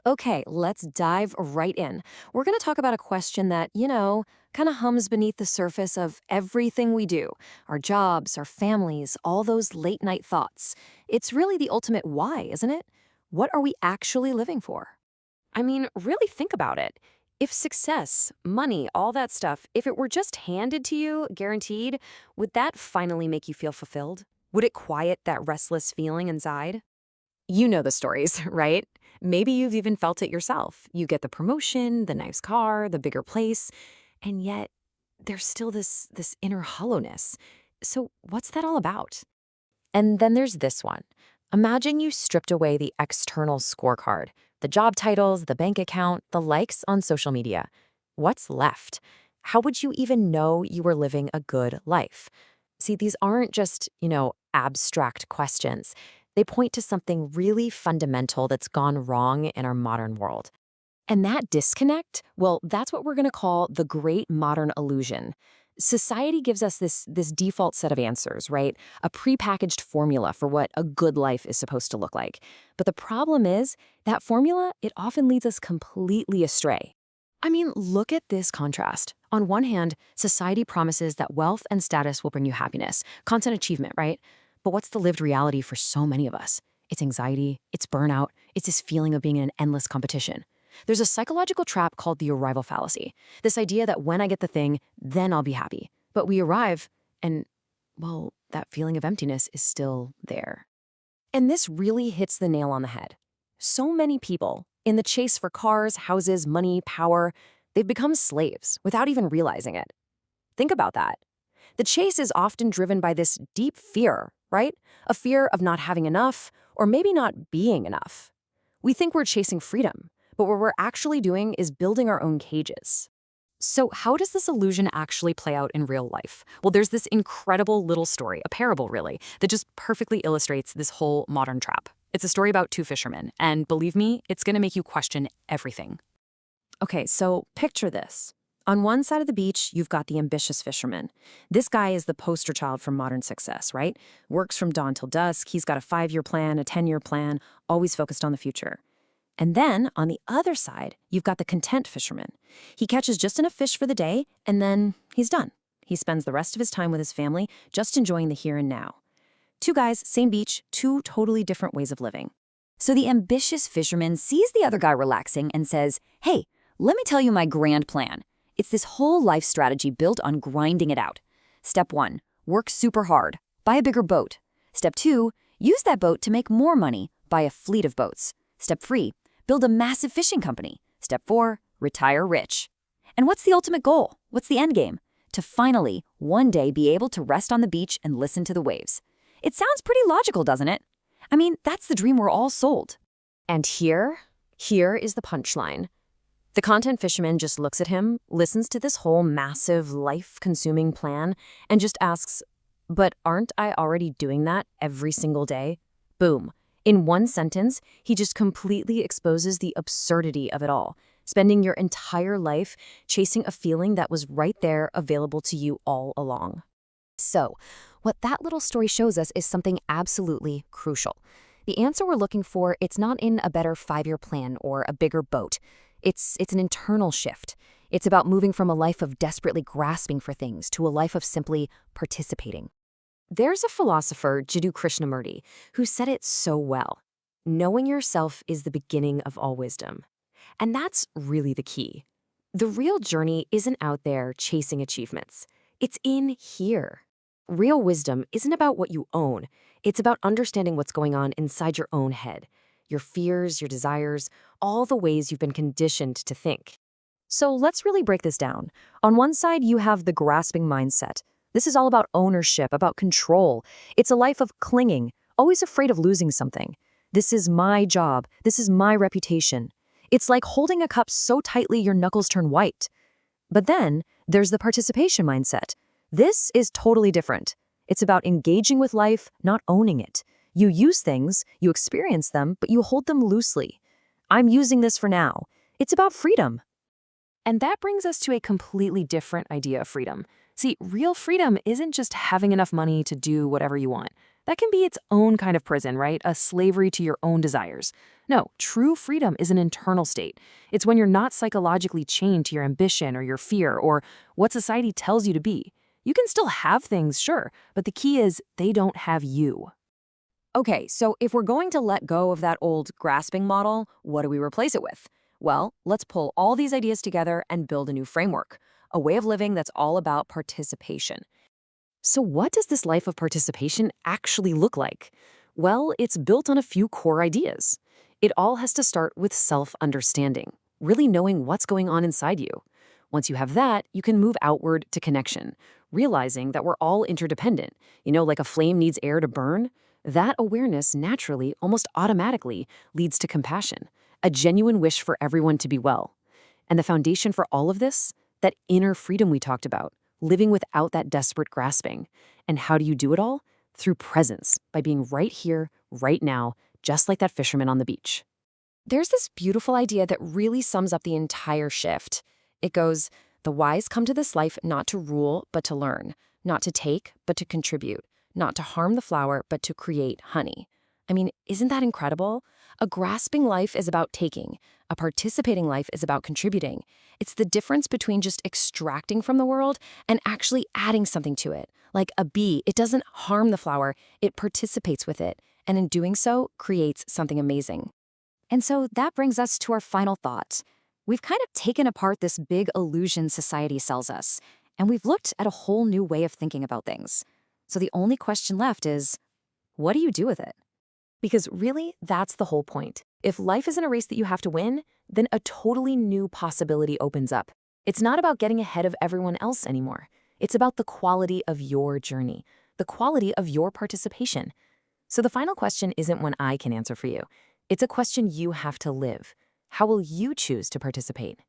Okay, let's dive right in. We're going to talk about a question that, kind of hums beneath the surface of everything we do: our jobs, our families, all those late night thoughts. It's really the ultimate why, isn't it? What are we actually living for? I mean, really think about it. If success, money, all that stuff, if it were just handed to you, guaranteed, would that finally make you feel fulfilled? Would it quiet that restless feeling inside? You know the stories, right? Maybe you've even felt it yourself. You get the promotion, the nice car, the bigger place, and yet there's still this inner hollowness. So, what's that all about? And then there's this one. Imagine you stripped away the external scorecard, the job titles, the bank account, the likes on social media. What's left? How would you even know you were living a good life? See, these aren't just, abstract questions. They point to something really fundamental that's gone wrong in our modern world. And that disconnect, well, that's what we're going to call the great modern illusion. Society gives us this default set of answers, right? A prepackaged formula for what a good life is supposed to look like. But the problem is that formula, it often leads us completely astray. I mean, look at this contrast. On one hand, society promises that wealth and status will bring you happiness, constant achievement, right? But what's the lived reality for so many of us? It's anxiety, it's burnout, it's this feeling of being in an endless competition. There's a psychological trap called the arrival fallacy. This idea that when I get the thing, then I'll be happy. But we arrive, and, well, that feeling of emptiness is still there. And this really hits the nail on the head. So many people, in the chase for cars, houses, money, power, they've become slaves without even realizing it. Think about that. The chase is often driven by this deep fear, right? A fear of not having enough, or maybe not being enough. We think we're chasing freedom, but what we're actually doing is building our own cages. So how does this illusion actually play out in real life? Well, there's this incredible little story, a parable really, that just perfectly illustrates this whole modern trap. It's a story about two fishermen, and believe me, it's going to make you question everything. Okay, so picture this. On one side of the beach, you've got the ambitious fisherman. This guy is the poster child for modern success, right? Works from dawn till dusk, he's got a 5-year plan, a 10-year plan, always focused on the future. And then, on the other side, you've got the content fisherman. He catches just enough fish for the day, and then he's done. He spends the rest of his time with his family, just enjoying the here and now. Two guys, same beach, two totally different ways of living. So the ambitious fisherman sees the other guy relaxing and says, "Hey, let me tell you my grand plan. It's this whole life strategy built on grinding it out. Step 1, work super hard. Buy a bigger boat. Step 2, use that boat to make more money. Buy a fleet of boats. Step 3, build a massive fishing company. Step 4, retire rich." And what's the ultimate goal? What's the end game? To finally, one day, be able to rest on the beach and listen to the waves. It sounds pretty logical, doesn't it? I mean, that's the dream we're all sold. And here is the punchline. The content fisherman just looks at him, listens to this whole massive, life-consuming plan, and just asks, "But aren't I already doing that every single day?" Boom. In one sentence, he just completely exposes the absurdity of it all, spending your entire life chasing a feeling that was right there available to you all along. So, what that little story shows us is something absolutely crucial. The answer we're looking for, it's not in a better 5-year plan or a bigger boat. It's an internal shift. It's about moving from a life of desperately grasping for things to a life of simply participating. There's a philosopher, Jiddu Krishnamurti, who said it so well. Knowing yourself is the beginning of all wisdom. And that's really the key. The real journey isn't out there chasing achievements. It's in here. Real wisdom isn't about what you own. It's about understanding what's going on inside your own head. Your fears, your desires, all the ways you've been conditioned to think. So let's really break this down. On one side, you have the grasping mindset. This is all about ownership, about control. It's a life of clinging, always afraid of losing something. This is my job. This is my reputation. It's like holding a cup so tightly your knuckles turn white. But then there's the participation mindset. This is totally different. It's about engaging with life, not owning it. You use things, you experience them, but you hold them loosely. I'm using this for now. It's about freedom. And that brings us to a completely different idea of freedom. See, real freedom isn't just having enough money to do whatever you want. That can be its own kind of prison, right? A slavery to your own desires. No, true freedom is an internal state. It's when you're not psychologically chained to your ambition or your fear or what society tells you to be. You can still have things, sure, but the key is they don't have you. Okay, so if we're going to let go of that old grasping model, what do we replace it with? Well, let's pull all these ideas together and build a new framework, a way of living that's all about participation. So, what does this life of participation actually look like? Well, it's built on a few core ideas. It all has to start with self understanding, really knowing what's going on inside you. Once you have that, you can move outward to connection, realizing that we're all interdependent. Like a flame needs air to burn. That awareness naturally, almost automatically, leads to compassion, a genuine wish for everyone to be well. And the foundation for all of this? That inner freedom we talked about, living without that desperate grasping. And how do you do it all? Through presence, by being right here, right now, just like that fisherman on the beach. There's this beautiful idea that really sums up the entire shift. It goes, the wise come to this life not to rule, but to learn, not to take, but to contribute, not to harm the flower, but to create honey. I mean, isn't that incredible? A grasping life is about taking. A participating life is about contributing. It's the difference between just extracting from the world and actually adding something to it. Like a bee, it doesn't harm the flower, it participates with it, and in doing so, creates something amazing. And so that brings us to our final thought. We've kind of taken apart this big illusion society sells us, and we've looked at a whole new way of thinking about things. So the only question left is, what do you do with it? Because really, that's the whole point. If life isn't a race that you have to win, then a totally new possibility opens up. It's not about getting ahead of everyone else anymore. It's about the quality of your journey, the quality of your participation. So the final question isn't one I can answer for you. It's a question you have to live. How will you choose to participate?